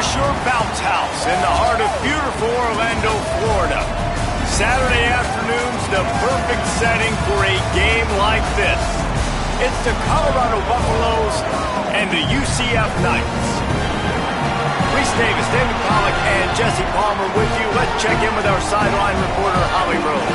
Sure Bounce House in the heart of beautiful Orlando, Florida. Saturday afternoon's the perfect setting for a game like this. It's the Colorado Buffaloes and the UCF Knights. Reese Davis, David Pollack, and Jesse Palmer with you. Let's check in with our sideline reporter, Holly Rowe.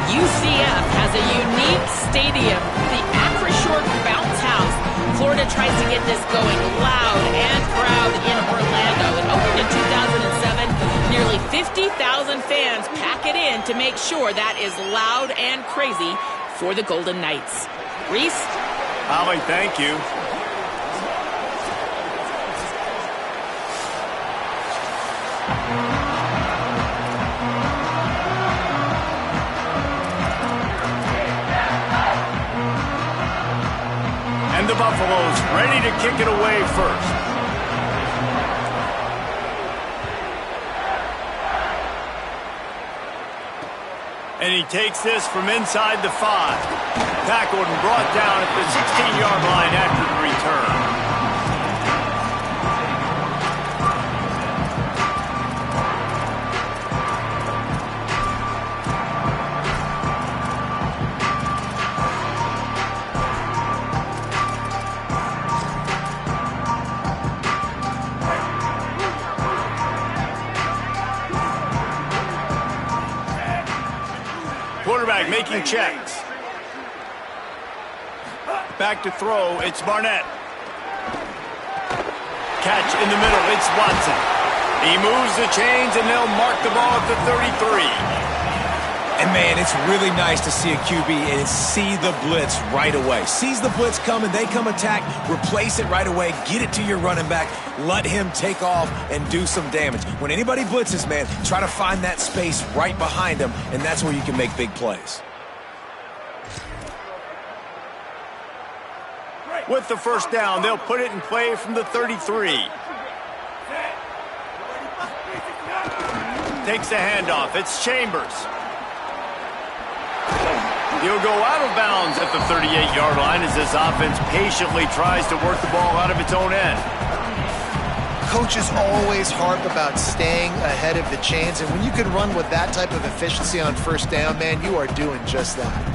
UCF has a unique stadium, the Acrisure Bounce House. Florida tries to get this going loud and proud in Orlando. It opened in 2007. Nearly 50,000 fans pack it in to make sure that is loud and crazy for the Golden Knights. Reese? Holly, thank you. And the Buffaloes ready to kick it away first. And he takes this from inside the 5. Tackled and brought down at the 16-yard line after the return. Quarterback making checks. Back to throw, it's Barnett. Catch in the middle, it's Watson. He moves the chains and they'll mark the ball at the 33. And man, it's really nice to see a QB and see the blitz right away. Sees the blitz coming, they come attack, replace it right away, get it to your running back, let him take off and do some damage. When anybody blitzes, man, try to find that space right behind them, and that's where you can make big plays. With the first down, they'll put it in play from the 33. Takes the handoff, it's Chambers. He'll go out of bounds at the 38-yard line as this offense patiently tries to work the ball out of its own end. Coaches always harp about staying ahead of the chains, and when you can run with that type of efficiency on first down, man, you are doing just that.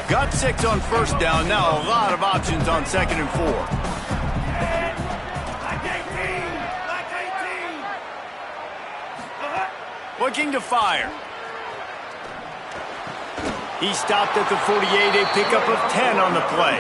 Got 6 on first down, now a lot of options on 2nd and 4. Looking to fire. He stopped at the 48, a pickup of 10 on the play.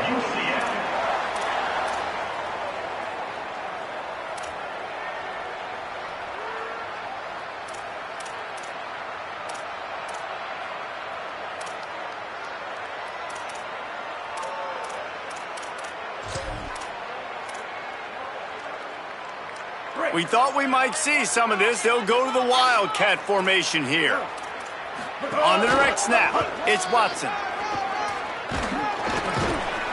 We thought we might see some of this. They'll go to the Wildcat formation here. On the direct snap, it's Watson.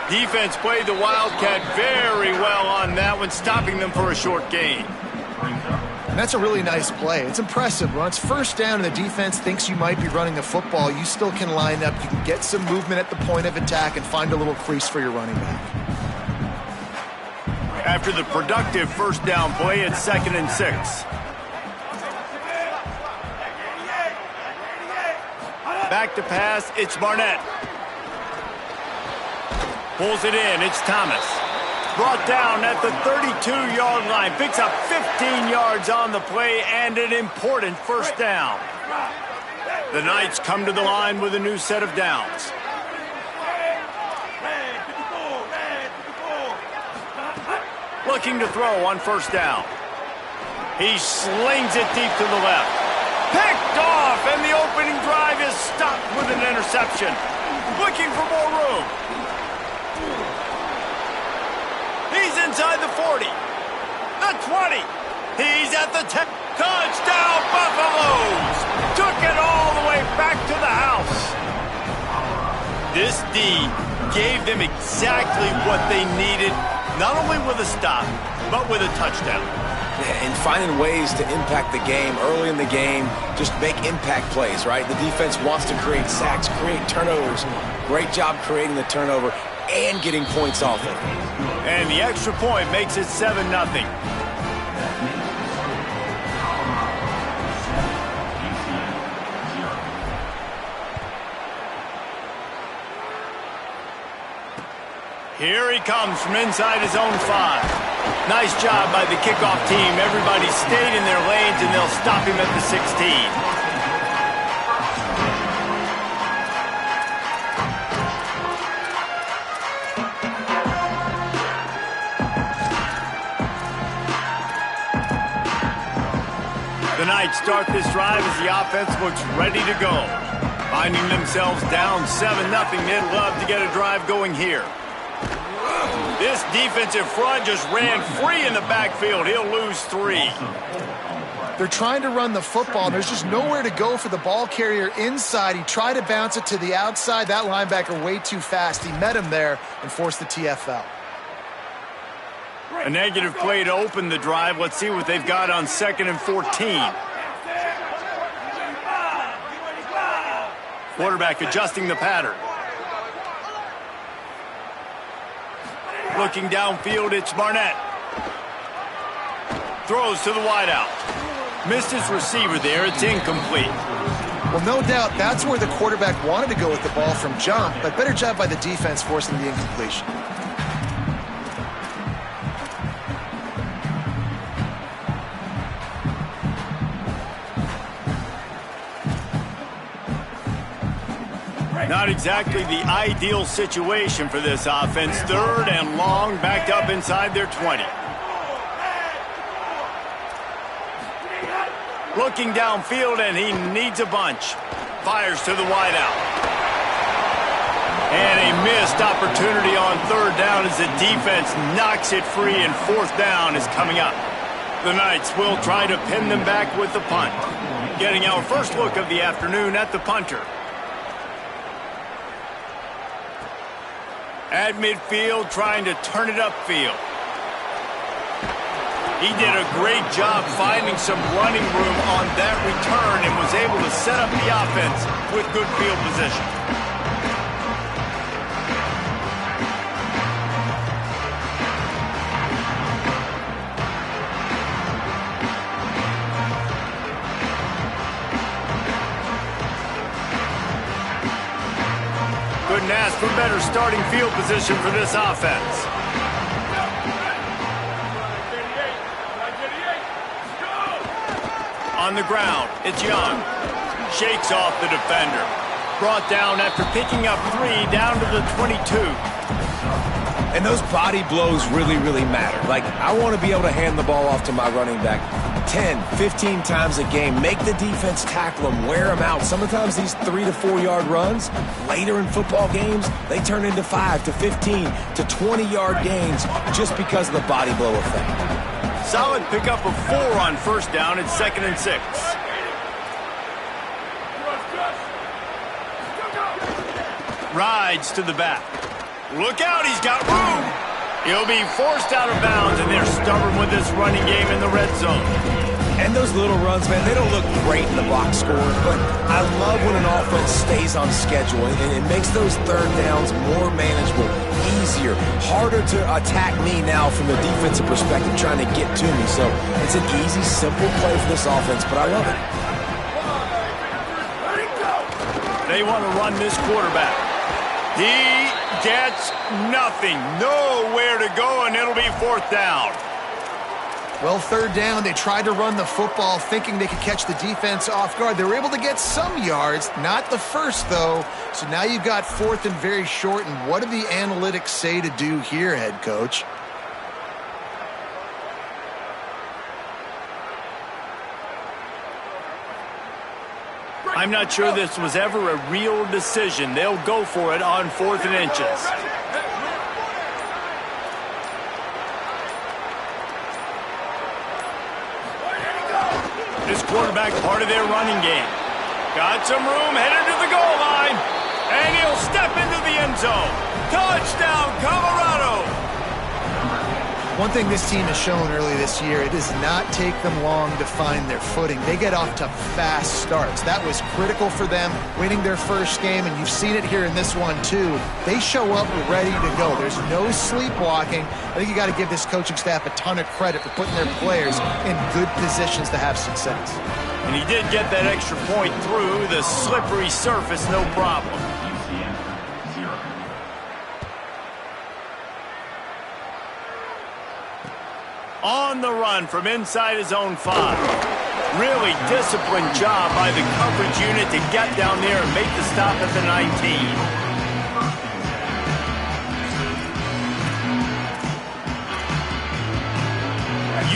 Defense played the Wildcat very well on that one, stopping them for a short gain. And that's a really nice play. It's impressive. When it's first down and the defense thinks you might be running the football, you still can line up. You can get some movement at the point of attack and find a little crease for your running back. After the productive first down play, it's 2nd and 6. Back to pass, it's Barnett. Pulls it in, it's Thomas. Brought down at the 32-yard line. Picks up 15 yards on the play and an important first down. The Knights come to the line with a new set of downs. Looking to throw on first down. He slings it deep to the left. Picked off, and the opening drive is stopped with an interception. Looking for more room. He's inside the 40. The 20. He's at the 10. Touchdown, Buffaloes! Took it all the way back to the house. This D gave them exactly what they needed, not only with a stop, but with a touchdown. and finding ways to impact the game early in the game, just make impact plays, right? The defense wants to create sacks, create turnovers. Great job creating the turnover and getting points off it. And the extra point makes it 7-0. Here he comes from inside his own 5. Nice job by the kickoff team. Everybody stayed in their lanes, and they'll stop him at the 16. The Knights start this drive as the offense looks ready to go. Finding themselves down 7-0, they'd love to get a drive going here. This defensive front just ran free in the backfield. He'll lose 3. They're trying to run the football, and there's just nowhere to go for the ball carrier inside. He tried to bounce it to the outside. That linebacker way too fast. He met him there and forced the TFL. A negative play to open the drive. Let's see what they've got on 2nd and 14. Quarterback adjusting the pattern. Looking downfield, it's Barnett. Throws to the wideout. Missed his receiver there. It's incomplete. Well, no doubt that's where the quarterback wanted to go with the ball from jump, but better job by the defense forcing the incompletion. Not exactly the ideal situation for this offense. 3rd and long, backed up inside their 20. Looking downfield, and he needs a bunch. Fires to the wideout. And a missed opportunity on 3rd down as the defense knocks it free, and 4th down is coming up. The Knights will try to pin them back with the punt. Getting our first look of the afternoon at the punter. At midfield, trying to turn it upfield. He did a great job finding some running room on that return and was able to set up the offense with good field position. Couldn't ask for better starting field position for this offense. On the ground, it's Young. Shakes off the defender. Brought down after picking up 3 down to the 22. And those body blows really, really matter. Like, I want to be able to hand the ball off to my running back 10, 15 times a game. Make the defense tackle them, wear them out. Sometimes these 3 to 4 yard runs, later in football games, they turn into 5 to 15 to 20 yard gains just because of the body blow effect. Solid pickup of 4 on 1st down. It's 2nd and 6. Rides to the back. Look out, he's got room. He'll be forced out of bounds, and they're stubborn with this running game in the red zone. And those little runs, man, they don't look great in the box score, but I love when an offense stays on schedule, and it makes those 3rd downs more manageable, easier, harder to attack me now from the defensive perspective trying to get to me. So it's an easy, simple play for this offense, but I love it. They want to run this quarterback. He gets nothing. Nowhere to go, and it'll be 4th down. Well, 3rd down, they tried to run the football thinking they could catch the defense off guard. They were able to get some yards, not the first, though. So now you've got 4th and very short, and what do the analytics say to do here, head coach? I'm not sure this was ever a real decision. They'll go for it on 4th and inches. This quarterback part of their running game. Got some room, headed to the goal line. And he'll step into the end zone. Touchdown, Colorado! One thing this team has shown early this year, it does not take them long to find their footing. They get off to fast starts. That was critical for them, winning their first game, and you've seen it here in this one too. They show up ready to go. There's no sleepwalking. I think you got to give this coaching staff a ton of credit for putting their players in good positions to have success. And he did get that extra point through the slippery surface, no problem. On the run from inside his own 5. Really disciplined job by the coverage unit to get down there and make the stop at the 19.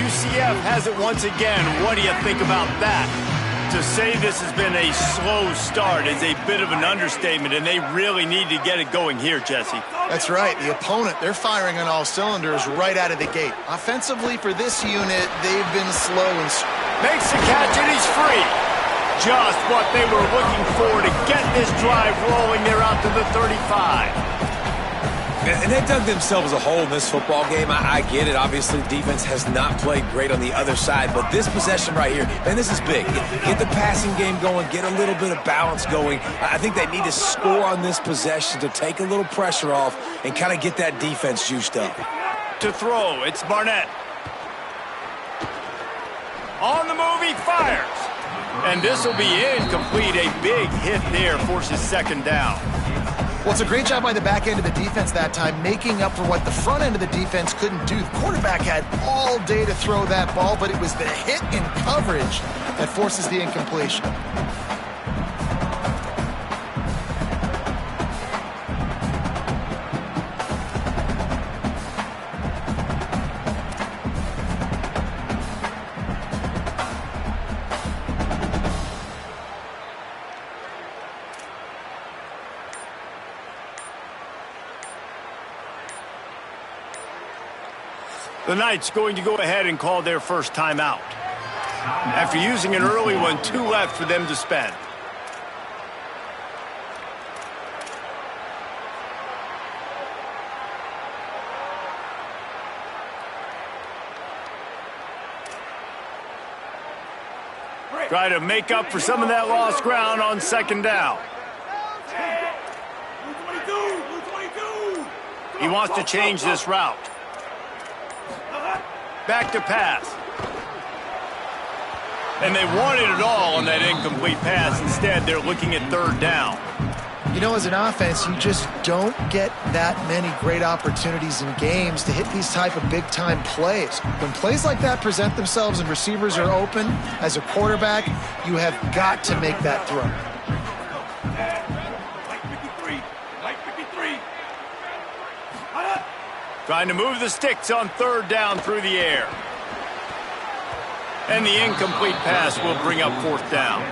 UCF has it once again. What do you think about that? To say this has been a slow start is a bit of an understatement, and they really need to get it going here, Jesse. That's right. The opponent, they're firing on all cylinders right out of the gate. Offensively for this unit, they've been slow and... Makes the catch, and he's free. Just what they were looking for to get this drive rolling. They're out to the 35. And they dug themselves a hole in this football game. I get it. Obviously, defense has not played great on the other side. But this possession right here, man, this is big. Get the passing game going. Get a little bit of balance going. I think they need to score on this possession to take a little pressure off and kind of get that defense juiced up. To throw, it's Barnett. On the move, he fires. And this will be incomplete. A big hit there forces second down. Well, it's a great job by the back end of the defense that time, making up for what the front end of the defense couldn't do. The quarterback had all day to throw that ball, but it was the hit in coverage that forces the incompletion. The Knights going to go ahead and call their first timeout. After using an early one, 2 left for them to spend. Try to make up for some of that lost ground on second down. He wants to change this route. Back to pass. And they wanted it all on that incomplete pass. Instead, they're looking at third down. You know, as an offense, you just don't get that many great opportunities in games to hit these type of big-time plays. When plays like that present themselves and receivers are open, as a quarterback, you have got to make that throw. Trying to move the sticks on third down through the air. And the incomplete pass will bring up fourth down.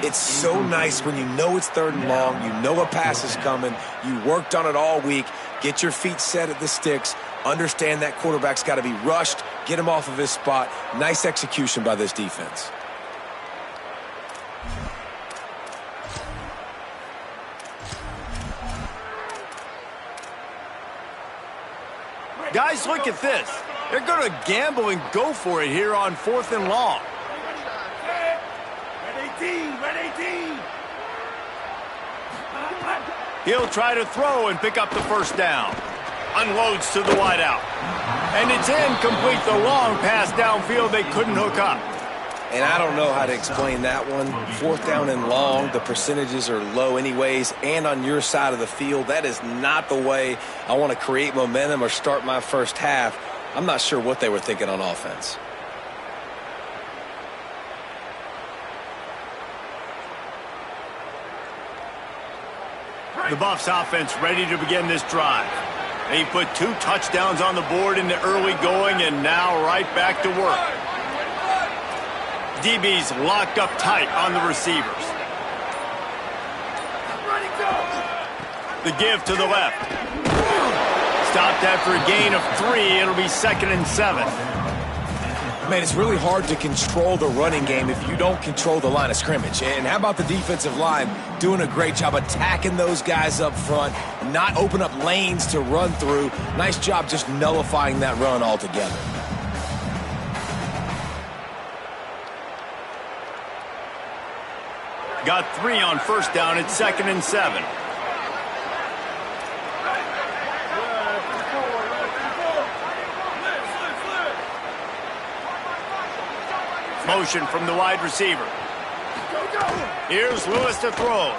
It's so nice when you know it's third and long, you know a pass is coming, you worked on it all week, get your feet set at the sticks, understand that quarterback's got to be rushed, get him off of his spot. Nice execution by this defense. Guys, look at this. They're going to gamble and go for it here on fourth and long. He'll try to throw and pick up the first down. Unloads to the wideout. And it's incomplete. The long pass downfield, they couldn't hook up. And I don't know how to explain that one. Fourth down and long, the percentages are low anyways, and on your side of the field, that is not the way I want to create momentum or start my first half. I'm not sure what they were thinking on offense. The Buffs offense ready to begin this drive. They put 2 touchdowns on the board in the early going, and now right back to work. DB's locked up tight on the receivers. The give to the left. Stopped after a gain of 3. It'll be 2nd and 7. Man, it's really hard to control the running game if you don't control the line of scrimmage. And how about the defensive line doing a great job attacking those guys up front, not open up lanes to run through. Nice job just nullifying that run altogether. Got 3 on first down. It's 2nd and 7. Motion from the wide receiver. Here's Lewis to throw.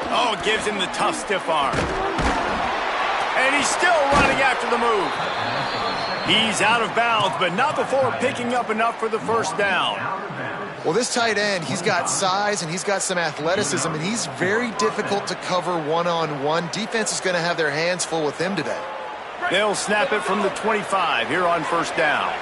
Oh, gives him the tough stiff arm. And he's still running after the move. He's out of bounds, but not before picking up enough for the first down. Well, this tight end, he's got size and he's got some athleticism, and he's very difficult to cover one-on-one. Defense is going to have their hands full with him today. They'll snap it from the 25 here on first down.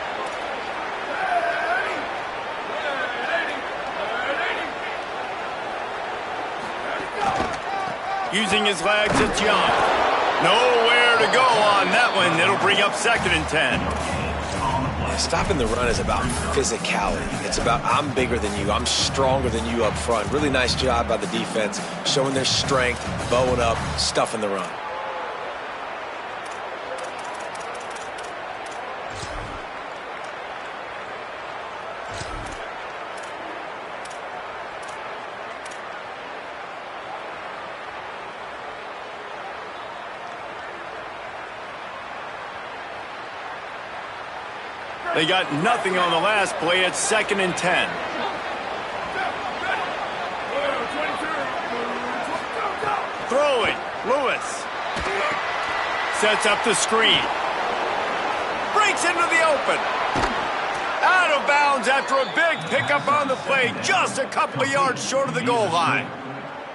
Using his legs, it's Young. Nowhere to go on that one. It'll bring up 2nd and 10. Yeah, stopping the run is about physicality. It's about I'm bigger than you. I'm stronger than you up front. Really nice job by the defense, showing their strength, bowing up, stuffing the run. They got nothing on the last play. It's 2nd and 10. Throwing. Lewis. Sets up the screen. Breaks into the open. Out of bounds after a big pickup on the play. Just a couple of yards short of the goal line.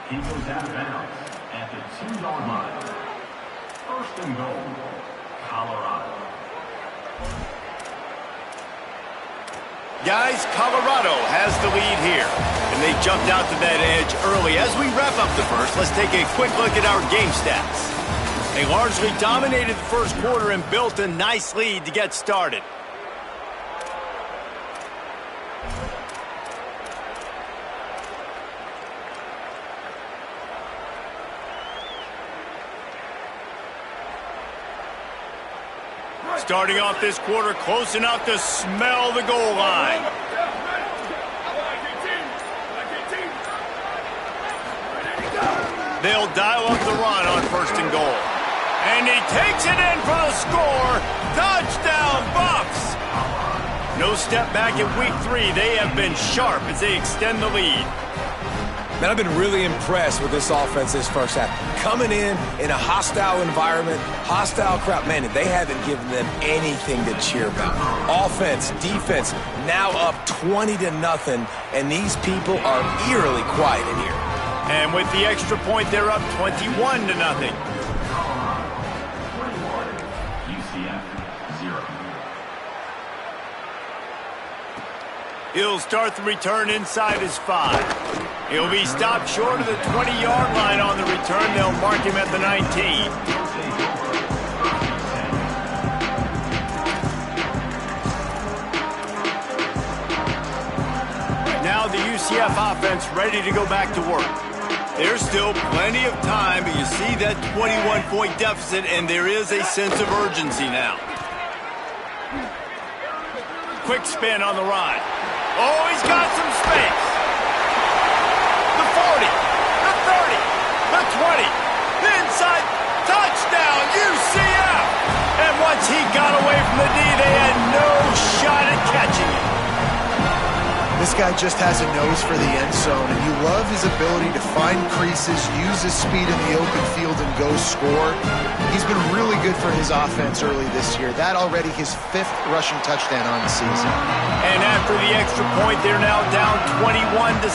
He goes out of bounds at the 2-yard line. 1st and goal, Colorado. Guys, Colorado has the lead here, and they jumped out to that edge early. As we wrap up the first, let's take a quick look at our game stats. They largely dominated the first quarter and built a nice lead to get started. Starting off this quarter close enough to smell the goal line. They'll dial up the run on 1st and goal. And he takes it in for the score. Touchdown, Bucks! No step back in week 3. They have been sharp as they extend the lead. Man, I've been really impressed with this offense this first half. Coming in a hostile environment, hostile crowd, man, they haven't given them anything to cheer about. Offense, defense, now up 20-0, and these people are eerily quiet in here. And with the extra point, they're up 21-0. He'll start the return inside his 5. He'll be stopped short of the 20-yard line on the return. They'll mark him at the 19. Now the UCF offense ready to go back to work. There's still plenty of time, but you see that 21-point deficit, and there is a sense of urgency now. Quick spin on the ride. Oh, he's got some space. The 40, the 30, the 20, the inside, touchdown, UCF! And once he got away from the D, they had no shot at catching it. This guy just has a nose for the end zone, and you love his ability to find creases, use his speed in the open field, and go score. He's been really good for his offense early this year. That already his 5th rushing touchdown on the season. And after the extra point, they're now down 21-7.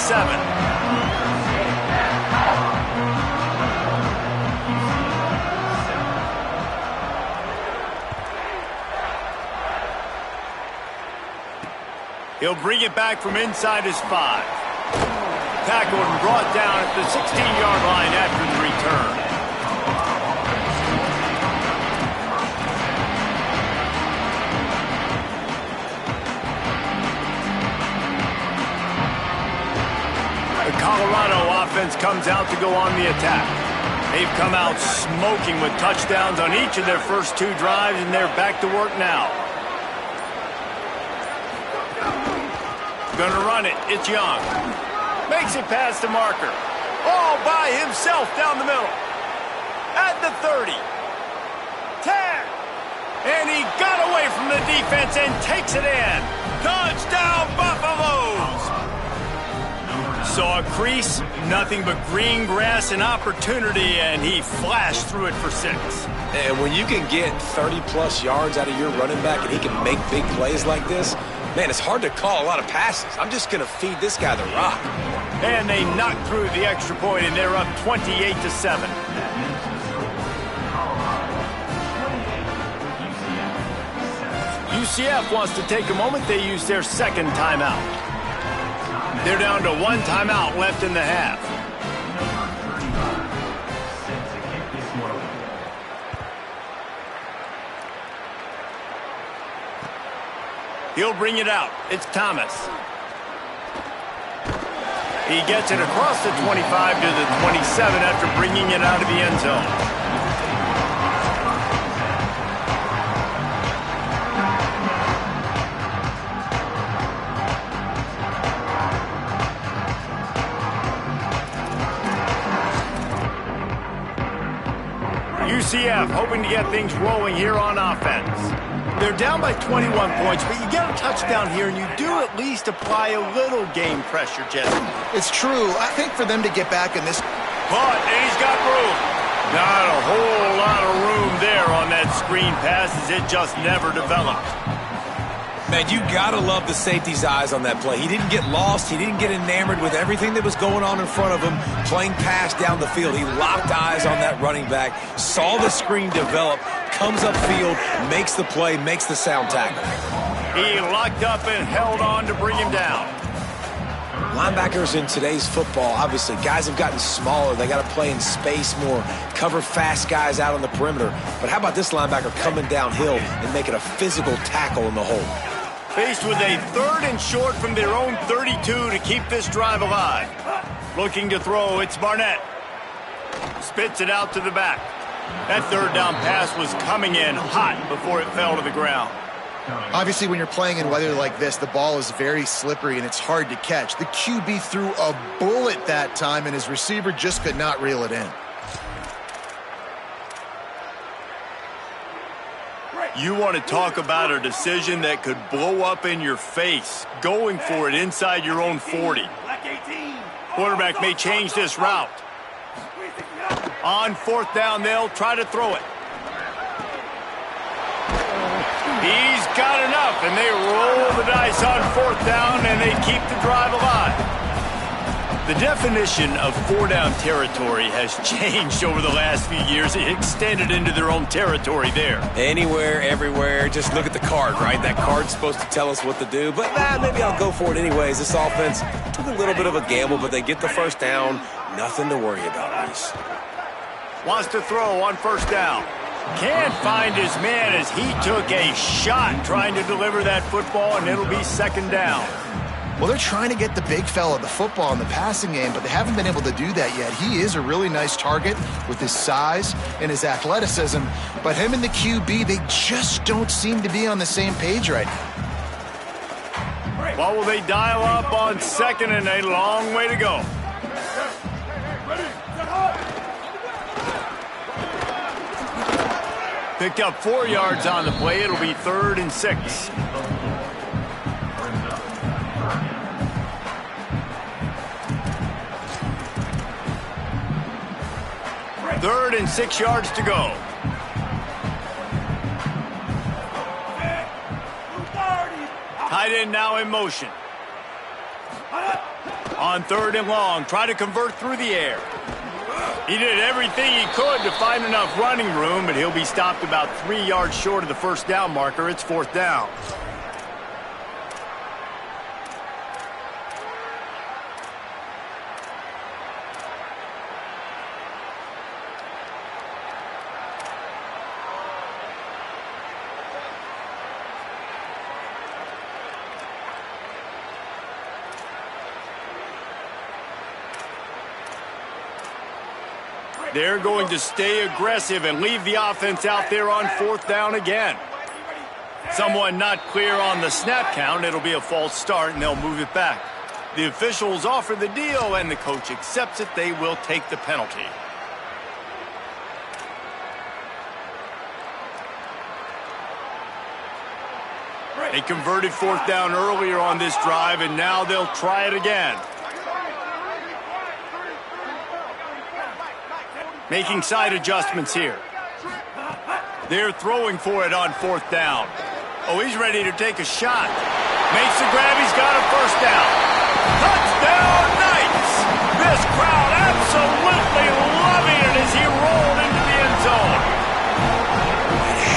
He'll bring it back from inside his 5. Tackled and brought down at the 16-yard line after the return. Colorado offense comes out to go on the attack. They've come out smoking with touchdowns on each of their first 2 drives, and they're back to work now. Gonna run it. It's Young. Makes it past the marker. All by himself down the middle. At the 30. 10. And he got away from the defense and takes it in. Touchdown, Buffaloes! Saw a crease, nothing but green grass and opportunity, and he flashed through it for 6. And when you can get 30-plus yards out of your running back and he can make big plays like this, man, it's hard to call a lot of passes. I'm just going to feed this guy the rock. And they knocked through the extra point, and they're up 28-7. UCF wants to take a moment. They use their second timeout. They're down to 1 timeout left in the half. He'll bring it out. It's Thomas. He gets it across the 25 to the 27 after bringing it out of the end zone. UCF hoping to get things rolling here on offense. They're down by 21 points, but you get a touchdown here, and you do at least apply a little game pressure, Jesse. It's true. I think for them to get back in this... But, and he's got room. Not a whole lot of room there on that screen pass, as it just never developed. Man, you gotta love the safety's eyes on that play. He didn't get lost. He didn't get enamored with everything that was going on in front of him, playing pass down the field. He locked eyes on that running back, saw the screen develop, comes upfield, makes the play, makes the sound tackle. He locked up and held on to bring him down. Linebackers in today's football, obviously, guys have gotten smaller. They got to play in space more, cover fast guys out on the perimeter. But how about this linebacker coming downhill and making a physical tackle in the hole? Faced with a 3rd and short from their own 32 to keep this drive alive. Looking to throw, it's Barnett. Spits it out to the back. That 3rd down pass was coming in hot before it fell to the ground. Obviously, when you're playing in weather like this, the ball is very slippery and it's hard to catch. The QB threw a bullet that time, and his receiver just could not reel it in. You want to talk about a decision that could blow up in your face, going for it inside your own 40. Quarterback may change this route. On 4th down, they'll try to throw it. He's got enough, and they roll the dice on 4th down, and they keep the drive alive. The definition of 4-down territory has changed over the last few years. It extended into their own territory there. Anywhere, everywhere, just look at the card, right? That card's supposed to tell us what to do, but maybe I'll go for it anyways. This offense took a little bit of a gamble, but they get the 1st down. Nothing to worry about, Reese. Wants to throw on 1st down. Can't find his man as he took a shot trying to deliver that football, and it'll be 2nd down. Well, they're trying to get the big fella the football in the passing game, but they haven't been able to do that yet. He is a really nice target with his size and his athleticism, but him and the QB, they just don't seem to be on the same page right now. Well, will they dial up on 2nd and a long way to go? Picked up 4 yards on the play. It'll be 3rd and 6. Third and 6 yards to go. Tight end now in motion. On 3rd and long, try to convert through the air. He did everything he could to find enough running room, but he'll be stopped about 3 yards short of the 1st down marker. It's 4th down. They're going to stay aggressive and leave the offense out there on 4th down again. Someone not clear on the snap count. It'll be a false start, and they'll move it back. The officials offer the deal, and the coach accepts it. They will take the penalty. They converted 4th down earlier on this drive, and now they'll try it again. Making side adjustments here. They're throwing for it on 4th down. Oh, he's ready to take a shot. Makes the grab. He's got a first down. Touchdown, Knights! This crowd absolutely loving it as he rolled into the end zone.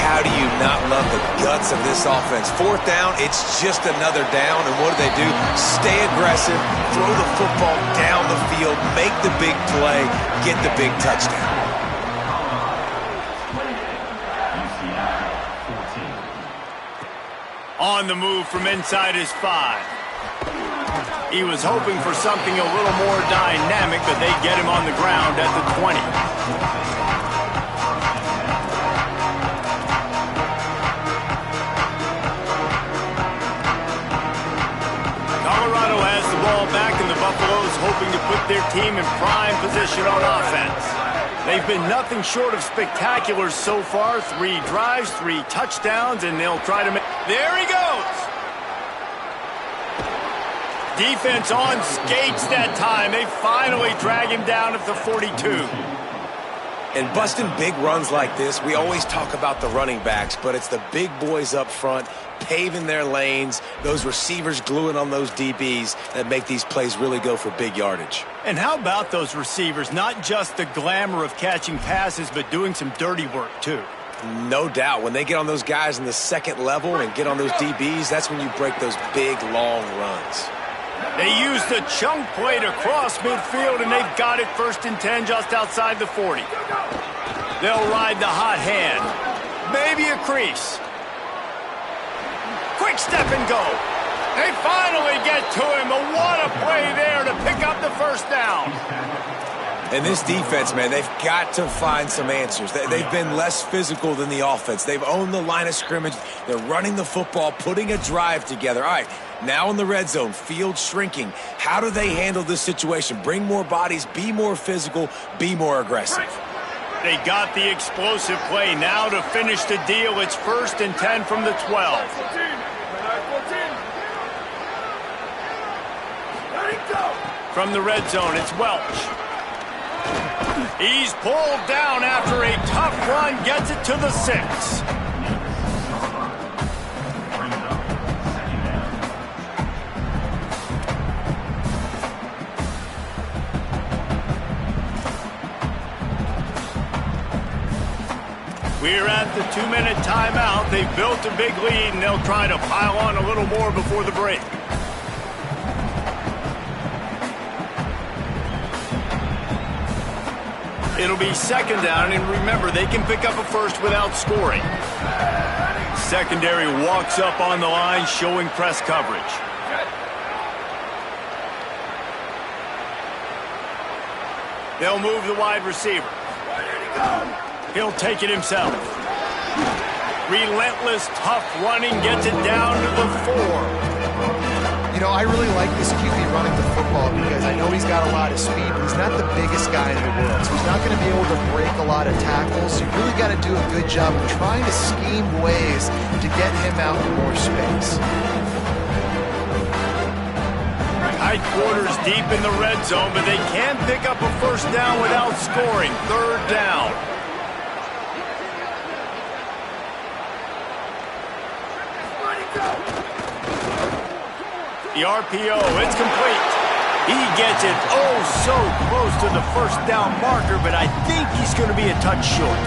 How do you not love the guts of this offense? 4th down, it's just another down, and what do? Stay aggressive, throw the football down the field, make the big play, get the big touchdown. On the move from inside his 5. He was hoping for something a little more dynamic, but they get him on the ground at the 20. Colorado has the ball back, and the Buffaloes hoping to put their team in prime position on offense. They've been nothing short of spectacular so far. 3 drives, 3 touchdowns, and they'll try to make... There he goes! Defense on skates that time. They finally drag him down at the 42. And busting big runs like this, we always talk about the running backs, but it's the big boys up front paving their lanes, those receivers gluing on those DBs that make these plays really go for big yardage. And how about those receivers? Not just the glamour of catching passes, but doing some dirty work, too. No doubt. When they get on those guys in the second level and get on those DBs, that's when you break those big, long runs. They use the chunk play to cross midfield, and they've got it 1st and 10 just outside the 40. They'll ride the hot hand. Maybe a crease. Quick step and go. They finally get to him. But what a play there to pick up the first down. And this defense, man, they've got to find some answers. They've been less physical than the offense. They've owned the line of scrimmage. They're running the football, putting a drive together. All right, now in the red zone, field shrinking. How do they handle this situation? Bring more bodies, be more physical, be more aggressive. They got the explosive play. Now to finish the deal, it's 1st and 10 from the 12. From the red zone, it's Welch. He's pulled down after a tough run, gets it to the 6. We're at the 2-minute timeout. They've built a big lead, and they'll try to pile on a little more before the break. It'll be 2nd down, and remember, they can pick up a first without scoring. Secondary walks up on the line, showing press coverage. They'll move the wide receiver. He'll take it himself. Relentless, tough running, gets it down to the 4. You know, I really like this QB running the football because I know he's got a lot of speed, but he's not the biggest guy in the world. So he's not going to be able to break a lot of tackles. So you really got to do a good job of trying to scheme ways to get him out in more space. Tight quarters deep in the red zone, but they can't pick up a first down without scoring. 3rd down. The RPO, it's complete. He gets it oh so close to the first down marker, but I think he's going to be a touch short.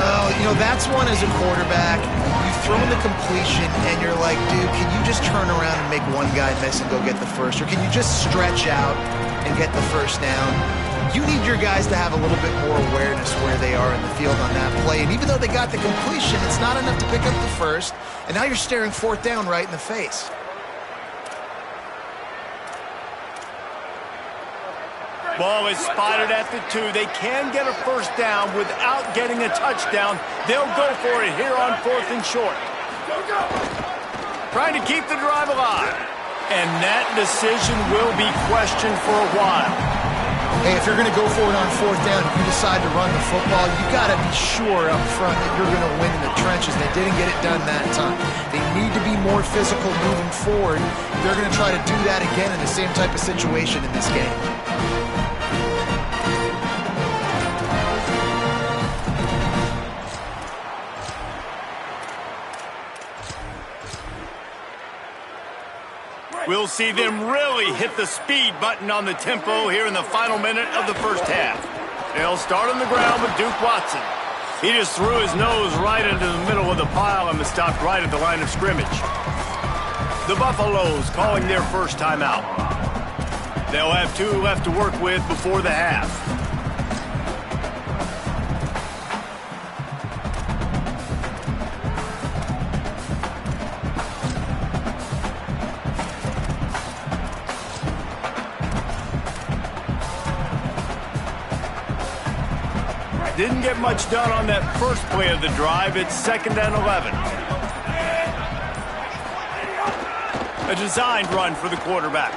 Well, you know, that's one as a quarterback. You throw in the completion, and you're like, dude, can you just turn around and make one guy miss and go get the first? Or can you just stretch out and get the first down? You need your guys to have a little bit more awareness where they are in the field on that play. And even though they got the completion, it's not enough to pick up the first. And now you're staring 4th down right in the face. Ball is spotted at the 2. They can get a first down without getting a touchdown. They'll go for it here on 4th and short. Trying to keep the drive alive. And that decision will be questioned for a while. Hey, if you're going to go for it on 4th down, if you decide to run the football, you got to be sure up front that you're going to win in the trenches. They didn't get it done that time. They need to be more physical moving forward. They're going to try to do that again in the same type of situation in this game. We'll see them really hit the speed button on the tempo here in the final minute of the first half. They'll start on the ground with Duke Watson. He just threw his nose right into the middle of the pile and was stopped right at the line of scrimmage. The Buffaloes calling their first timeout. They'll have 2 left to work with before the half. Didn't get much done on that first play of the drive. It's 2nd and 11. A designed run for the quarterback.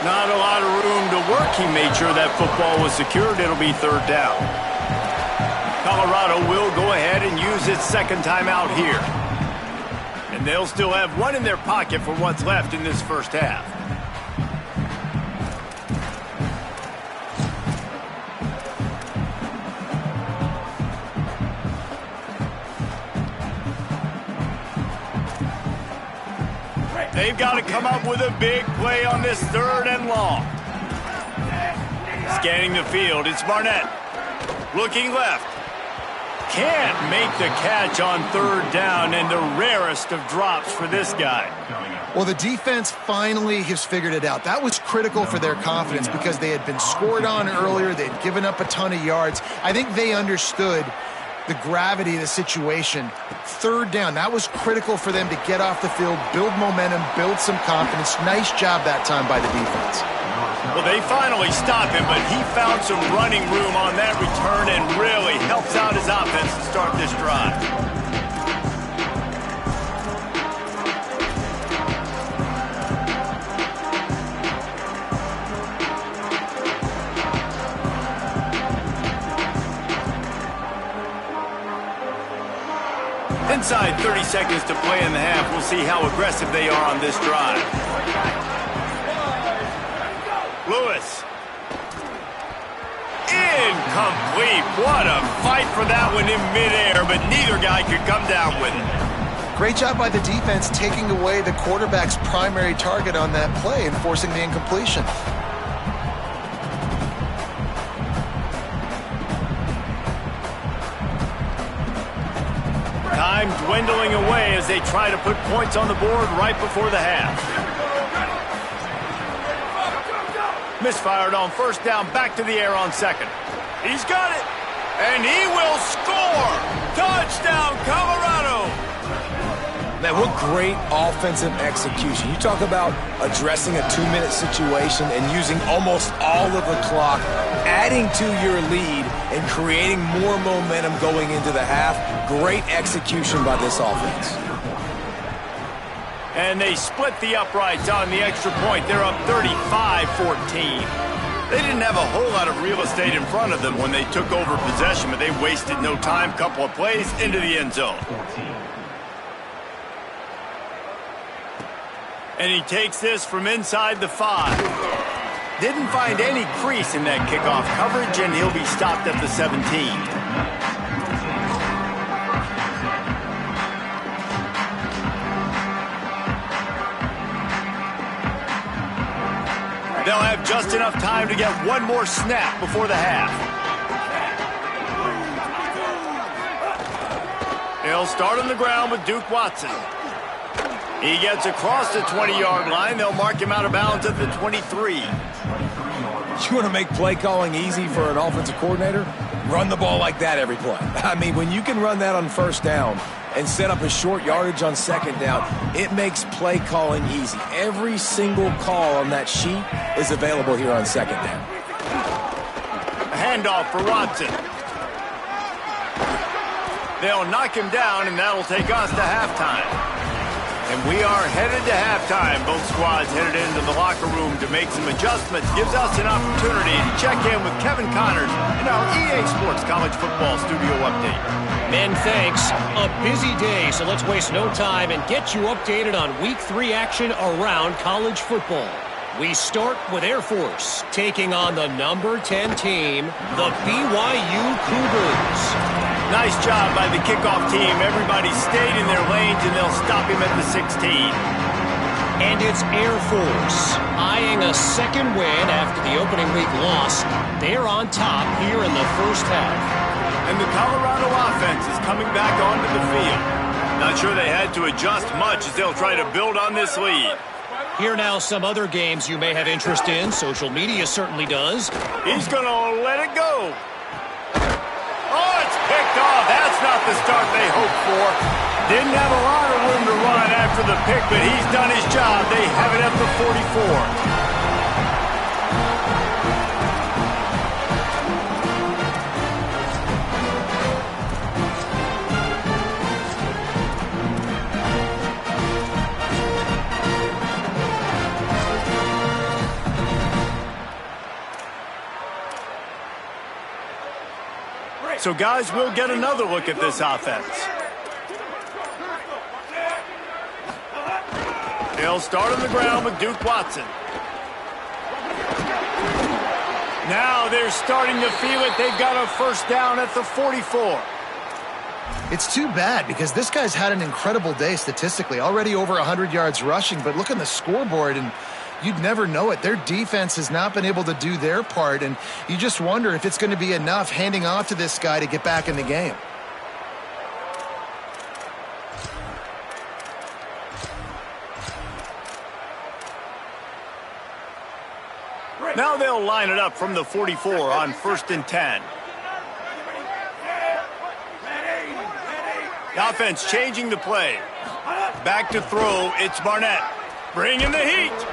Not a lot of room to work. He made sure that football was secured. It'll be 3rd down. Colorado will go ahead and use its 2nd timeout here. And they'll still have 1 in their pocket for what's left in this first half. They've got to come up with a big play on this 3rd and long. Scanning the field, it's Barnett. Looking left. Can't make the catch on 3rd down, and the rarest of drops for this guy. Well, the defense finally has figured it out. That was critical for their confidence because they had been scored on earlier. They had given up a ton of yards. I think they understood the gravity of the situation. 3rd down, that was critical for them to get off the field, build momentum, build some confidence. Nice job that time by the defense. Well, they finally stopped him, but he found some running room on that return and really helps out his offense to start this drive. Inside 30 seconds to play in the half. We'll see how aggressive they are on this drive. Lewis. Incomplete. What a fight for that one in midair, but neither guy could come down with it. Great job by the defense taking away the quarterback's primary target on that play and forcing the incompletion. Time dwindling away as they try to put points on the board right before the half. Misfired on 1st down, back to the air on 2nd. He's got it, and he will score! Touchdown, Colorado! Man, what great offensive execution. You talk about addressing a 2-minute situation and using almost all of the clock, adding to your lead and creating more momentum going into the half. Great execution by this offense. And they split the uprights on the extra point. They're up 35-14. They didn't have a whole lot of real estate in front of them when they took over possession, but they wasted no time. Couple of plays into the end zone. And he takes this from inside the 5. Didn't find any crease in that kickoff coverage, and he'll be stopped at the 17. They'll have just enough time to get one more snap before the half. He'll start on the ground with Duke Watson. He gets across the 20-yard line. They'll mark him out of bounds at the 23. You want to make play calling easy for an offensive coordinator? Run the ball like that every play. I mean, when you can run that on 1st down, and set up a short yardage on second down, it makes play calling easy. Every single call on that sheet is available here on second down. A handoff for Watson. They'll knock him down, and that'll take us to halftime. And we are headed to halftime. Both squads headed into the locker room to make some adjustments. Gives us an opportunity to check in with Kevin Connors in our EA Sports College Football Studio Update. Men, thanks. A busy day, so let's waste no time and get you updated on Week 3 action around college football. We start with Air Force, taking on the number 10 team, the BYU Cougars. Nice job by the kickoff team. Everybody stayed in their lanes, and they'll stop him at the 16. And it's Air Force, eyeing a second win after the opening week loss. They're on top here in the first half. And the Colorado offense is coming back onto the field. Not sure they had to adjust much as they'll try to build on this lead. Here now some other games you may have interest in. Social media certainly does. He's going to let it go. Oh, it's picked off. That's not the start they hoped for. Didn't have a lot of room to run after the pick, but he's done his job. They have it at the 44. So, guys, we'll get another look at this offense. They'll start on the ground with Duke Watson. Now they're starting to feel it. They've got a first down at the 44. It's too bad because this guy's had an incredible day statistically. Already over 100 yards rushing, but look on the scoreboard and you'd never know it. Their defense has not been able to do their part, and you just wonder if it's going to be enough handing off to this guy to get back in the game. Now they'll line it up from the 44 on 1st and 10. The offense changing the play. Back to throw, it's Barnett. Bringing the heat.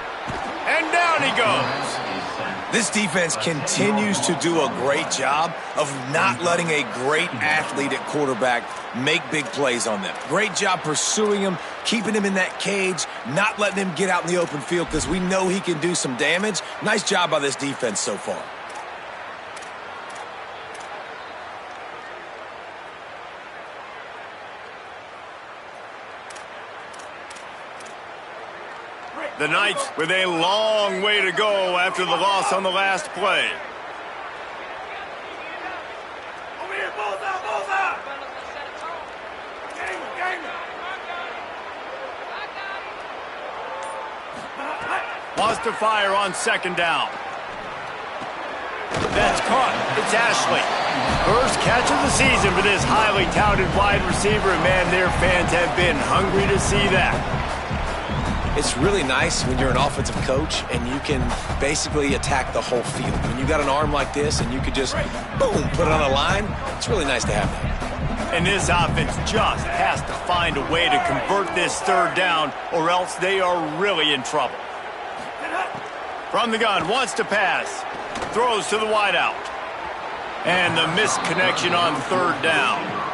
And down he goes. This defense continues to do a great job of not letting a great athlete at quarterback make big plays on them. Great job pursuing him, keeping him in that cage, not letting him get out in the open field because we know he can do some damage. Nice job by this defense so far. The Knights with a long way to go after the loss on the last play. Lost to fire on 2nd down. That's caught. It's Ashley. First catch of the season for this highly touted wide receiver. And man, their fans have been hungry to see that. It's really nice when you're an offensive coach and you can basically attack the whole field. When you got an arm like this and you could just, boom, put it on a line, it's really nice to have that. And this offense just has to find a way to convert this 3rd down or else they are really in trouble. From the gun, wants to pass. Throws to the wideout. And the missed connection on 3rd down.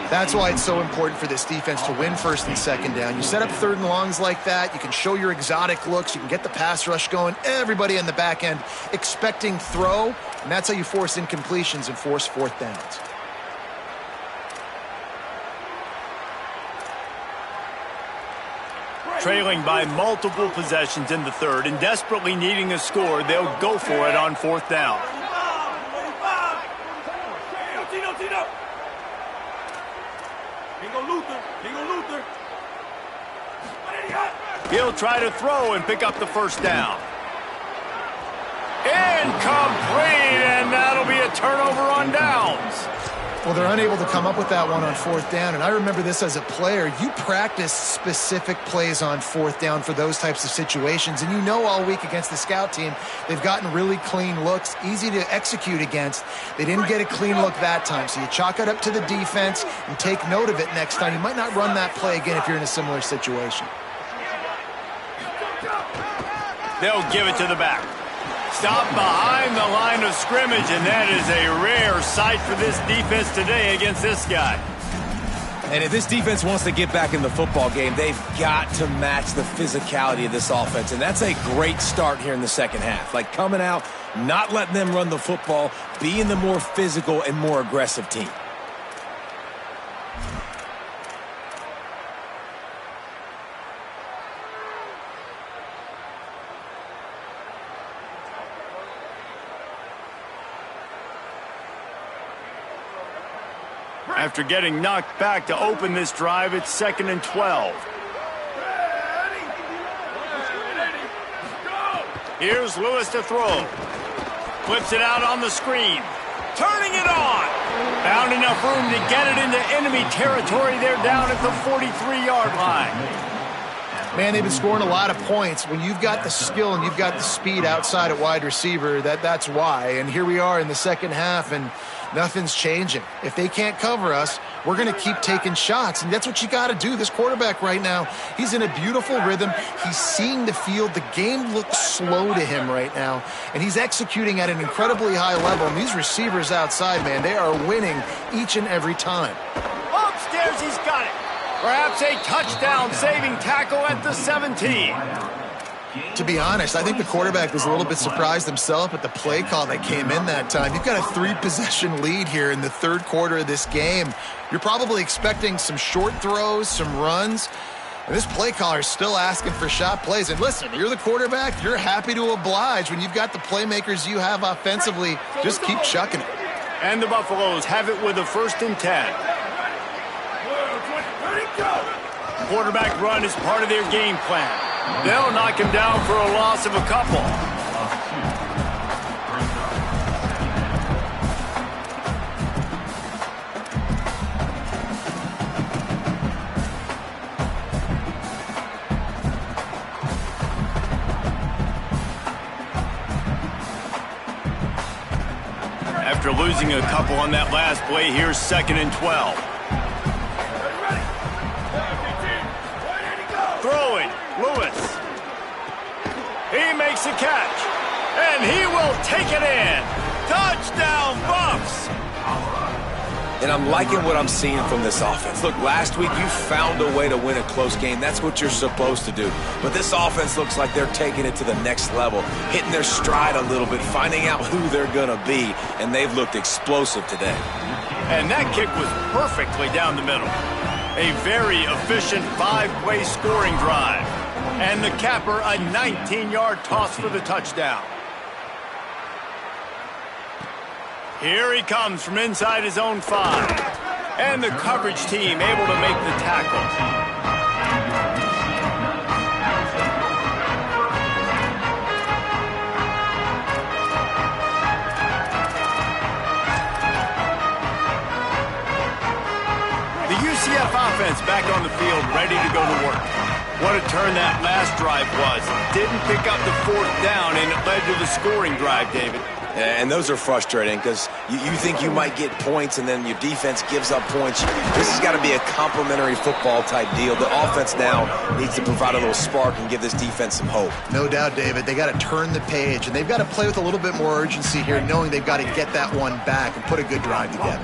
That's why it's so important for this defense to win 1st and 2nd down. You set up 3rd and longs like that, you can show your exotic looks, you can get the pass rush going, everybody in the back end expecting throw, and that's how you force incompletions and force 4th downs. Trailing by multiple possessions in the 3rd and desperately needing a score, they'll go for it on 4th down. He'll try to throw and pick up the 1st down. Incomplete, and that'll be a turnover on downs. Well, they're unable to come up with that one on 4th down, and I remember this as a player. You practice specific plays on 4th down for those types of situations, and you know all week against the scout team, they've gotten really clean looks, easy to execute against. They didn't get a clean look that time, so you chalk it up to the defense and take note of it next time. You might not run that play again if you're in a similar situation. They'll give it to the back. Stop behind the line of scrimmage, and that is a rare sight for this defense today against this guy. And if this defense wants to get back in the football game, they've got to match the physicality of this offense. And that's a great start here in the second half. Like coming out, not letting them run the football, being the more physical and more aggressive team. After getting knocked back to open this drive, it's 2nd and 12. Here's Lewis to throw. Flips it out on the screen. Turning it on. Found enough room to get it into enemy territory. They're down at the 43-yard line. Man, they've been scoring a lot of points. When you've got the skill and you've got the speed outside at wide receiver, that's why. And here we are in the second half, and nothing's changing. If they can't cover us, we're going to keep taking shots, and that's what you got to do. This quarterback right now, he's in a beautiful rhythm. He's seeing the field. The game looks slow to him right now, and he's executing at an incredibly high level. And these receivers outside, man, they are winning each and every time. Upstairs, he's got it. Perhaps a touchdown-saving tackle at the 17. To be honest, I think the quarterback was a little bit surprised himself at the play call that came in that time. You've got a 3-possession lead here in the third quarter of this game. You're probably expecting some short throws, some runs. And this play caller is still asking for shot plays. And listen, you're the quarterback. You're happy to oblige. When you've got the playmakers you have offensively, just keep chucking it. And the Buffaloes have it with a 1st and 10. Quarterback run is part of their game plan. They'll knock him down for a loss of a couple. After losing a couple on that last play, here's 2nd and 12. Throwing, Lewis. He makes a catch, and he will take it in. Touchdown, Buffs! And I'm liking what I'm seeing from this offense. Look, last week you found a way to win a close game. That's what you're supposed to do. But this offense looks like they're taking it to the next level, hitting their stride a little bit, finding out who they're going to be, and they've looked explosive today. And that kick was perfectly down the middle. A very efficient 5-play scoring drive. And the capper, a 19-yard toss for the touchdown. Here he comes from inside his own 5. And the coverage team able to make the tackle. UCF offense back on the field, ready to go to work. What a turn that last drive was. Didn't pick up the 4th down, and it led to the scoring drive, David. And those are frustrating because you think you might get points and then your defense gives up points. This has got to be a complementary football type deal. The offense now needs to provide a little spark and give this defense some hope. No doubt, David. They got to turn the page, and they've got to play with a little bit more urgency here, knowing they've got to get that one back and put a good drive together.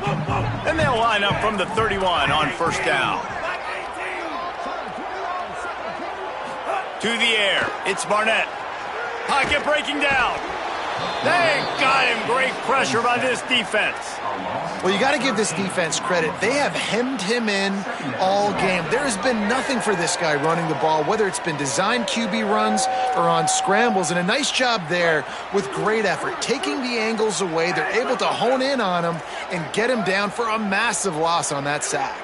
And they'll line up from the 31 on 1st down. To the air, it's Barnett. Pocket breaking down. They got him. Great pressure by this defense. Well, you got to give this defense credit. They have hemmed him in all game. There has been nothing for this guy running the ball, whether it's been designed QB runs or on scrambles, and a nice job there with great effort. Taking the angles away, they're able to hone in on him and get him down for a massive loss on that sack.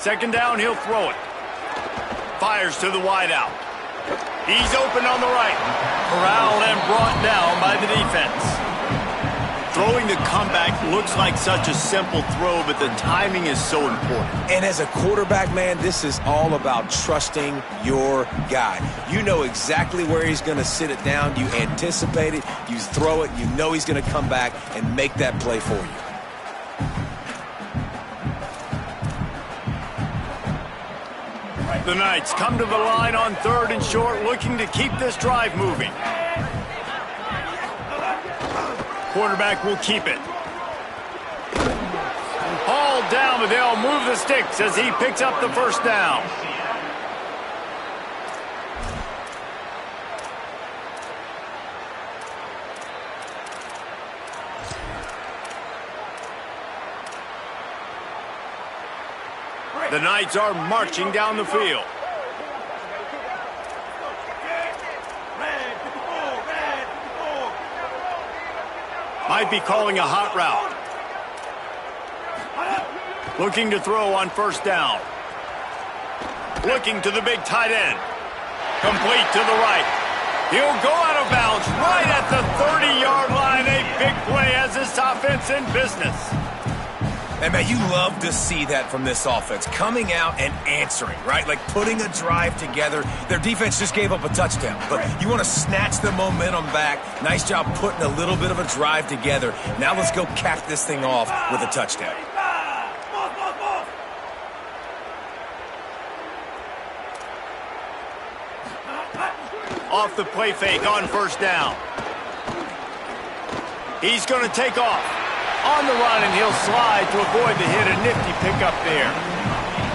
2nd down, he'll throw it. Fires to the wideout. He's open on the right. Corralled and brought down by the defense. Throwing the comeback looks like such a simple throw, but the timing is so important. And as a quarterback, man, this is all about trusting your guy. You know exactly where he's going to sit it down. You anticipate it. You throw it. You know he's going to come back and make that play for you. The Knights come to the line on 3rd and short, looking to keep this drive moving. Quarterback will keep it. Hauled down, but they'll move the sticks as he picks up the first down. The Knights are marching down the field. Might be calling a hot route. Looking to throw on 1st down. Looking to the big tight end. Complete to the right. He'll go out of bounds right at the 30-yard line. A big play as this offense in business. And, man, you love to see that from this offense, coming out and answering, right? Like putting a drive together. Their defense just gave up a touchdown, but you want to snatch the momentum back. Nice job putting a little bit of a drive together. Now let's go cap this thing off with a touchdown. Off the play fake on 1st down. He's going to take off. On the run, and he'll slide to avoid the hit. A nifty pickup there.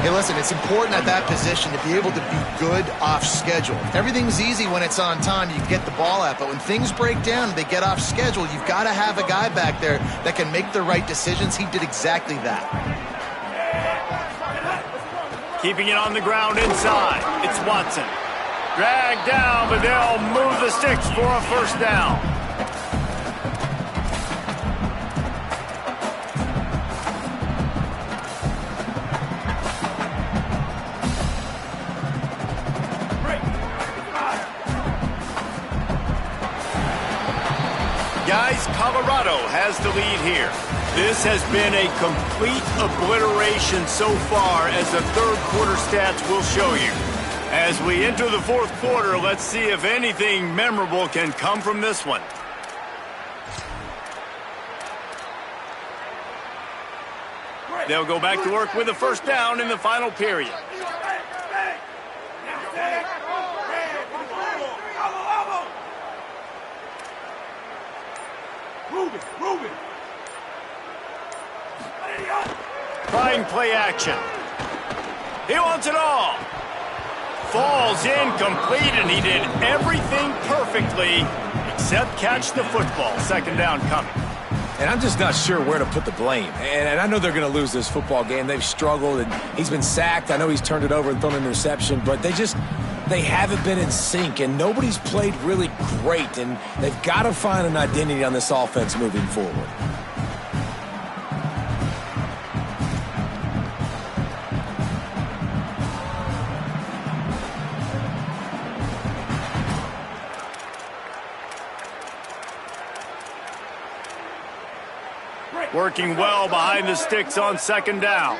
Hey, listen, it's important at that position to be able to be good off schedule. Everything's easy when it's on time. You get the ball out, but when things break down, they get off schedule. You've got to have a guy back there that can make the right decisions. He did exactly that. Keeping it on the ground inside. It's Watson. Dragged down, but they'll move the sticks for a 1st down. Guys, Colorado has the lead here. This has been a complete obliteration so far, as the 3rd quarter stats will show you. As we enter the 4th quarter, let's see if anything memorable can come from this one. They'll go back to work with a 1st down in the final period. Trying play action. He wants it all. Falls incomplete, and he did everything perfectly except catch the football. 2nd down coming. And I'm just not sure where to put the blame. And I know they're going to lose this football game. They've struggled, and he's been sacked. I know he's turned it over and thrown an interception, but they haven't been in sync, and nobody's played really great, and they've got to find an identity on this offense moving forward. Working well behind the sticks on 2nd down.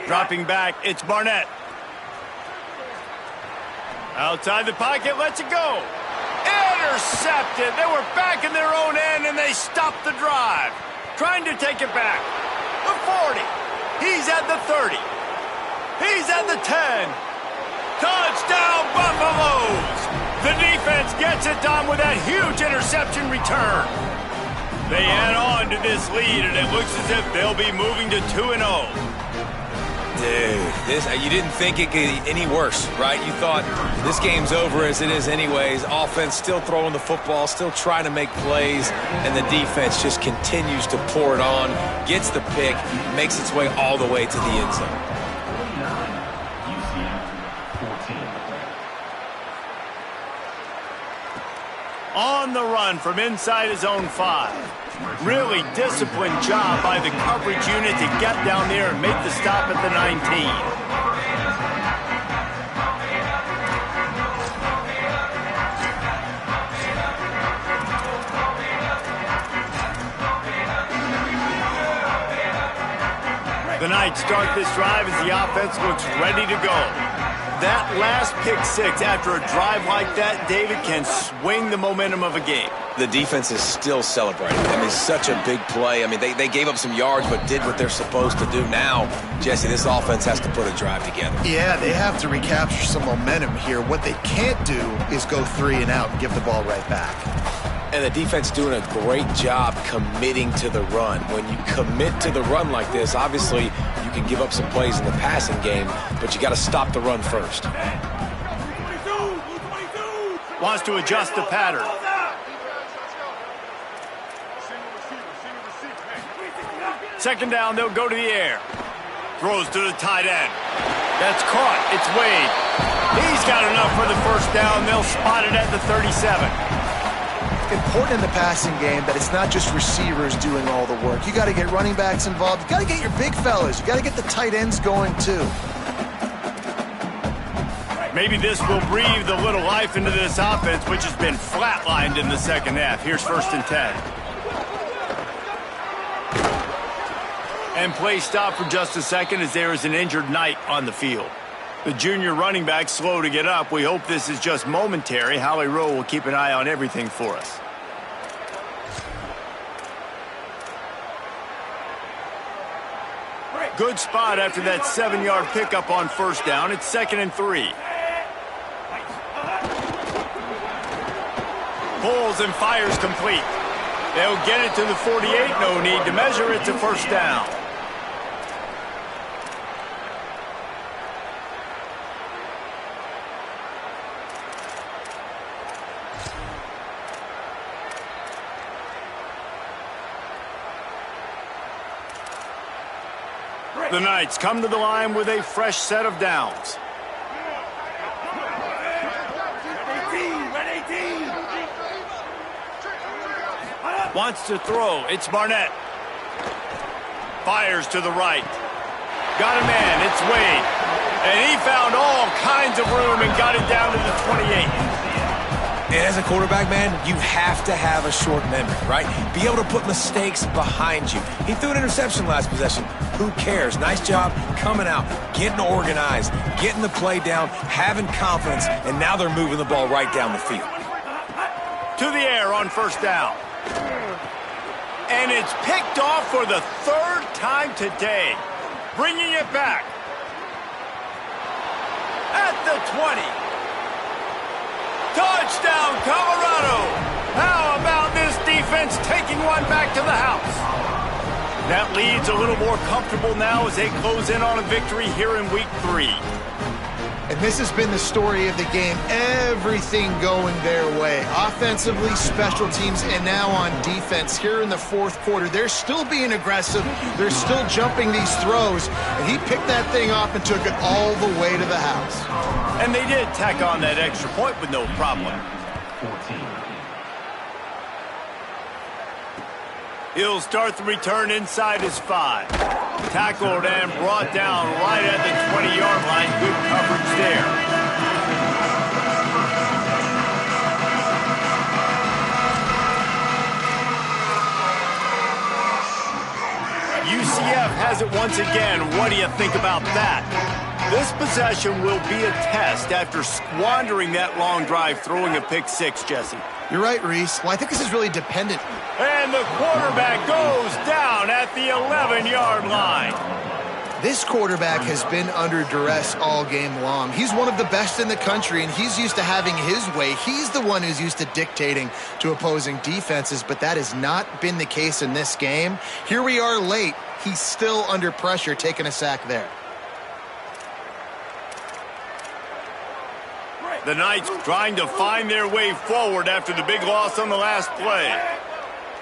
Dropping back, it's Barnett. Outside the pocket, lets it go. Intercepted. They were back in their own end, and they stopped the drive. Trying to take it back. The 40. He's at the 30. He's at the 10. Touchdown, Buffaloes! The defense gets it done with that huge interception return. They add on to this lead, and it looks as if they'll be moving to 2-0. Dude, you didn't think it could get any worse, right? You thought this game's over as it is anyways. Offense still throwing the football, still trying to make plays, and the defense just continues to pour it on, gets the pick, makes its way all the way to the end zone. On the run from inside his own 5. Really disciplined job by the coverage unit to get down there and make the stop at the 19. Knights start this drive as the offense looks ready to go. That last pick six after a drive like that, David, can swing the momentum of a game. The defense is still celebrating. I mean, such a big play. I mean, they gave up some yards but did what they're supposed to do. Now, Jesse, this offense has to put a drive together. Yeah, they have to recapture some momentum here. What they can't do is go 3 and out and give the ball right back. And the defense doing a great job committing to the run. When you commit to the run like this, obviously you can give up some plays in the passing game, but you got to stop the run first. Wants to adjust the pattern. Second down, they'll go to the air. Throws to the tight end. That's caught. It's Wade. He's got enough for the first down. They'll spot it at the 37. Important in the passing game that it's not just receivers doing all the work. You got to get running backs involved. You got to get your big fellas. You got to get the tight ends going too. Maybe this will breathe a little life into this offense, which has been flatlined in the second half. Here's 1st and 10. And play stop for just a second as there is an injured Knight on the field. The junior running back slow to get up. We hope this is just momentary. Howie Rowe will keep an eye on everything for us. Good spot after that 7-yard pickup on first down. It's 2nd and 3. Pulls and fires complete. They'll get it to the 48. No need to measure. It's a first down. The Knights come to the line with a fresh set of downs. Wants to throw. It's Barnett. Fires to the right. Got a man. It's Wade. And he found all kinds of room and got it down to the 28. And as a quarterback, man, you have to have a short memory, right? Be able to put mistakes behind you. He threw an interception last possession. Who cares? Nice job coming out, getting organized, getting the play down, having confidence, and now they're moving the ball right down the field. To the air on first down. And it's picked off for the 3rd time today. Bringing it back. At the 20. Touchdown, Colorado! How about this defense taking one back to the house? That lead's a little more comfortable now as they close in on a victory here in Week 3. And this has been the story of the game. Everything going their way. Offensively, special teams, and now on defense here in the 4th quarter. They're still being aggressive. They're still jumping these throws. And he picked that thing off and took it all the way to the house. And they did tack on that extra point with no problem. 14. He'll start the return inside his 5. Tackled and brought down right at the 20-yard line. Good coverage there. UCF has it once again. What do you think about that? This possession will be a test after squandering that long drive throwing a pick 6, Jesse. You're right, Reese. Well, I think this is really dependent. And the quarterback goes down at the 11-yard line. This quarterback has been under duress all game long. He's one of the best in the country, and he's used to having his way. He's the one who's used to dictating to opposing defenses, but that has not been the case in this game. Here we are late. He's still under pressure, taking a sack there. The Knights trying to find their way forward after the big loss on the last play.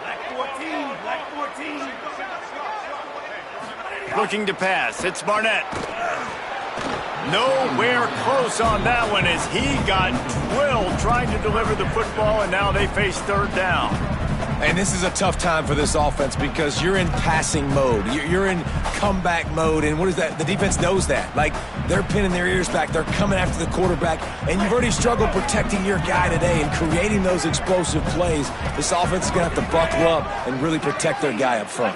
Black 14, Black 14. Looking to pass. It's Barnett. Nowhere close on that one as he got drilled trying to deliver the football, and now they face 3rd down. And this is a tough time for this offense because you're in passing mode. You're in comeback mode, and what is that? The defense knows that. Like, they're pinning their ears back. They're coming after the quarterback, and you've already struggled protecting your guy today and creating those explosive plays. This offense is going to have to buckle up and really protect their guy up front.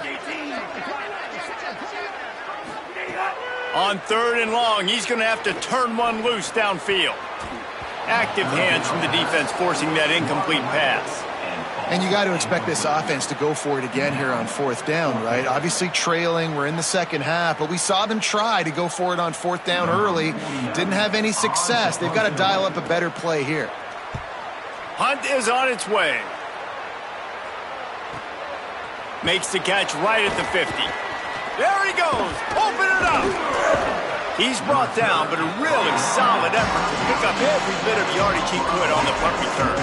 On 3rd and long, he's going to have to turn one loose downfield. Active hands from the defense forcing that incomplete pass. And you got to expect this offense to go for it again here on 4th down, right? Obviously trailing, we're in the second half, but we saw them try to go for it on 4th down early. Didn't have any success. They've got to dial up a better play here. Hunt is on its way. Makes the catch right at the 50. There he goes. Open it up. He's brought down, but a really solid effort to pick up every bit of yardage he could on the punt return.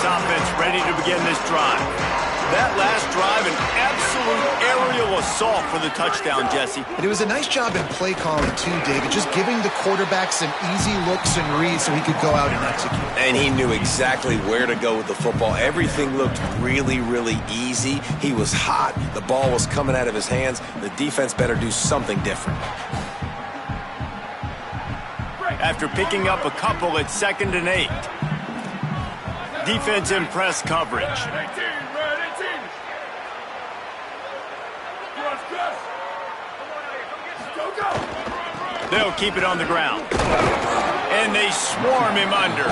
Offense ready to begin this drive. That last drive, an absolute aerial assault for the touchdown, Jesse. And it was a nice job in play calling too, David, just giving the quarterback some easy looks and reads so he could go out and execute. And he knew exactly where to go with the football. Everything looked really, really easy. He was hot. The ball was coming out of his hands. The defense better do something different. After picking up a couple at 2nd and 8. Defense in press coverage. They'll keep it on the ground. And they swarm him under.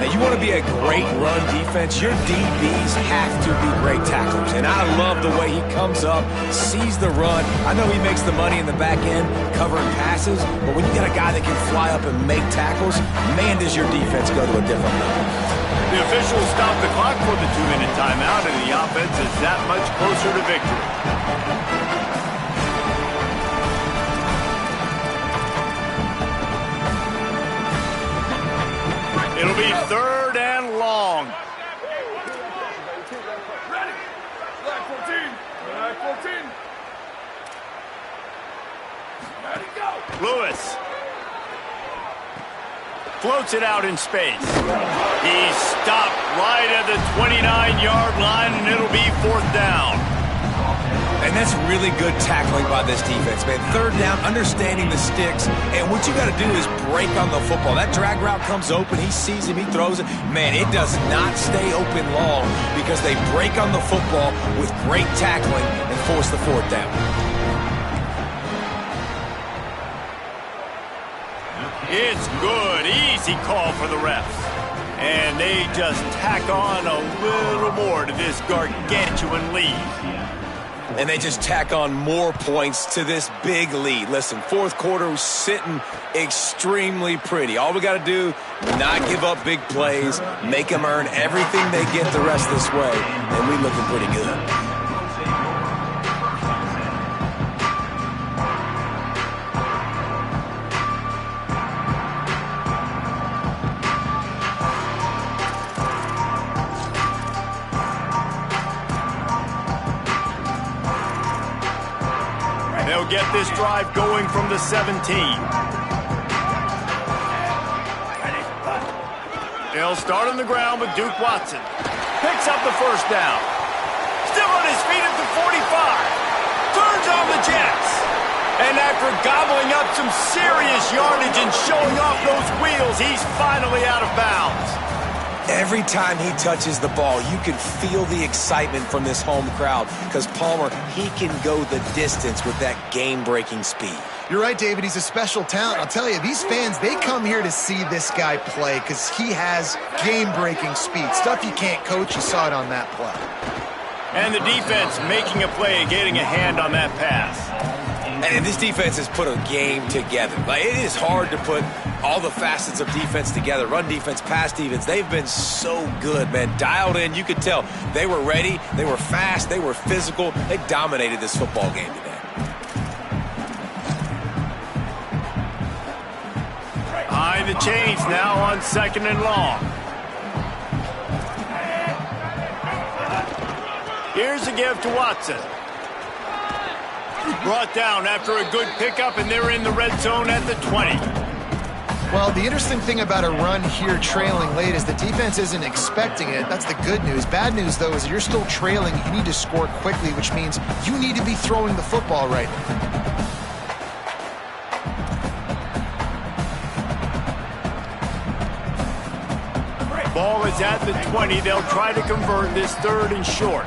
Now, you want to be a great run defense, your DBs have to be great tacklers. And I love the way he comes up, sees the run. I know he makes the money in the back end covering passes, but when you got a guy that can fly up and make tackles, man, does your defense go to a different level. The officials stop the clock for the 2-minute timeout, and the offense is that much closer to victory. It'll be 3rd and long. Ready. Flag 14. Flag 14. Ready, go. Lewis floats it out in space. He's stopped right at the 29-yard line, and it'll be 4th down. And that's really good tackling by this defense, man. 3rd down, understanding the sticks, and what you got to do is break on the football. That drag route comes open, he sees him, he throws it. Man, it does not stay open long because they break on the football with great tackling and force the 4th down. It's good. Easy call for the refs. And they just tack on a little more to this gargantuan lead. And they just tack on more points to this big lead. Listen, 4th quarter was sitting extremely pretty. All we got to do, not give up big plays, make them earn everything they get the rest of this way, and we looking pretty good. They'll get this drive going from the 17. They'll start on the ground with Duke Watson. Picks up the 1st down. Still on his feet at the 45. Turns on the Jets. And after gobbling up some serious yardage and showing off those wheels, he's finally out of bounds. Every time he touches the ball, you can feel the excitement from this home crowd because Palmer, he can go the distance with that game-breaking speed. You're right, David. He's a special talent. I'll tell you, these fans, they come here to see this guy play because he has game-breaking speed. Stuff you can't coach. You saw it on that play. And the defense making a play and getting a hand on that pass. And this defense has put a game together. Like, it is hard to put all the facets of defense together. Run defense, pass defense. They've been so good, man. Dialed in. You could tell they were ready. They were fast. They were physical. They dominated this football game today. Behind the chains now on 2nd and long. Here's a give to Watson. Brought down after a good pickup, and they're in the red zone at the 20. Well, the interesting thing about a run here trailing late is the defense isn't expecting it. That's the good news. Bad news, though, is you're still trailing. You need to score quickly, which means you need to be throwing the football right now. Ball is at the 20. They'll try to convert this 3rd and short.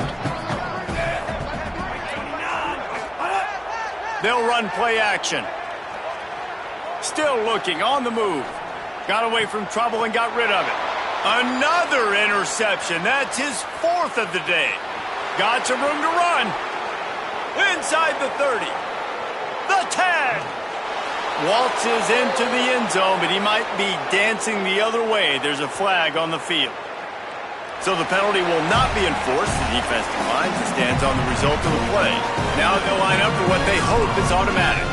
They'll run play action. Still looking, on the move. Got away from trouble and got rid of it. Another interception. That's his 4th of the day. Got some room to run. Inside the 30. The 10. Waltzes into the end zone, but he might be dancing the other way. There's a flag on the field. So the penalty will not be enforced. The defense declines and stands on the result of the play. Now they'll line up for what they hope is automatic.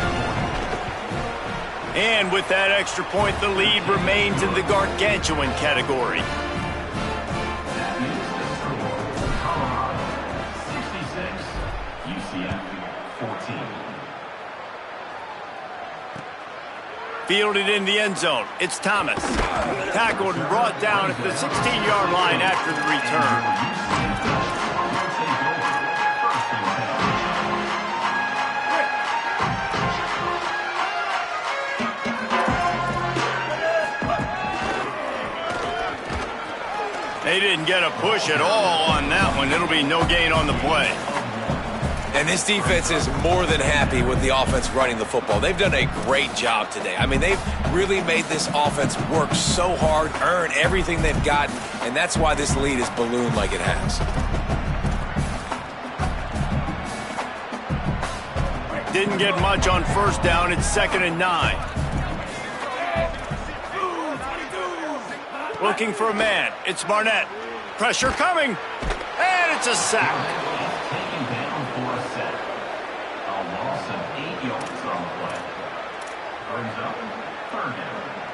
And with that extra point, the lead remains in the gargantuan category. That is the score. Colorado 66, UCF 14. Fielded in the end zone. It's Thomas. Tackled and brought down at the 16-yard line after the return. They didn't get a push at all on that one. It'll be no gain on the play. And this defense is more than happy with the offense running the football. They've done a great job today. I mean, they've really made this offense work so hard, earn everything they've gotten, and that's why this lead is ballooned like it has. Didn't get much on 1st down. It's 2nd and 9. Looking for a man. It's Barnett. Pressure coming. And it's a sack. Taken down for a sack. A loss of 8 yards on the play. Brings up 3rd down.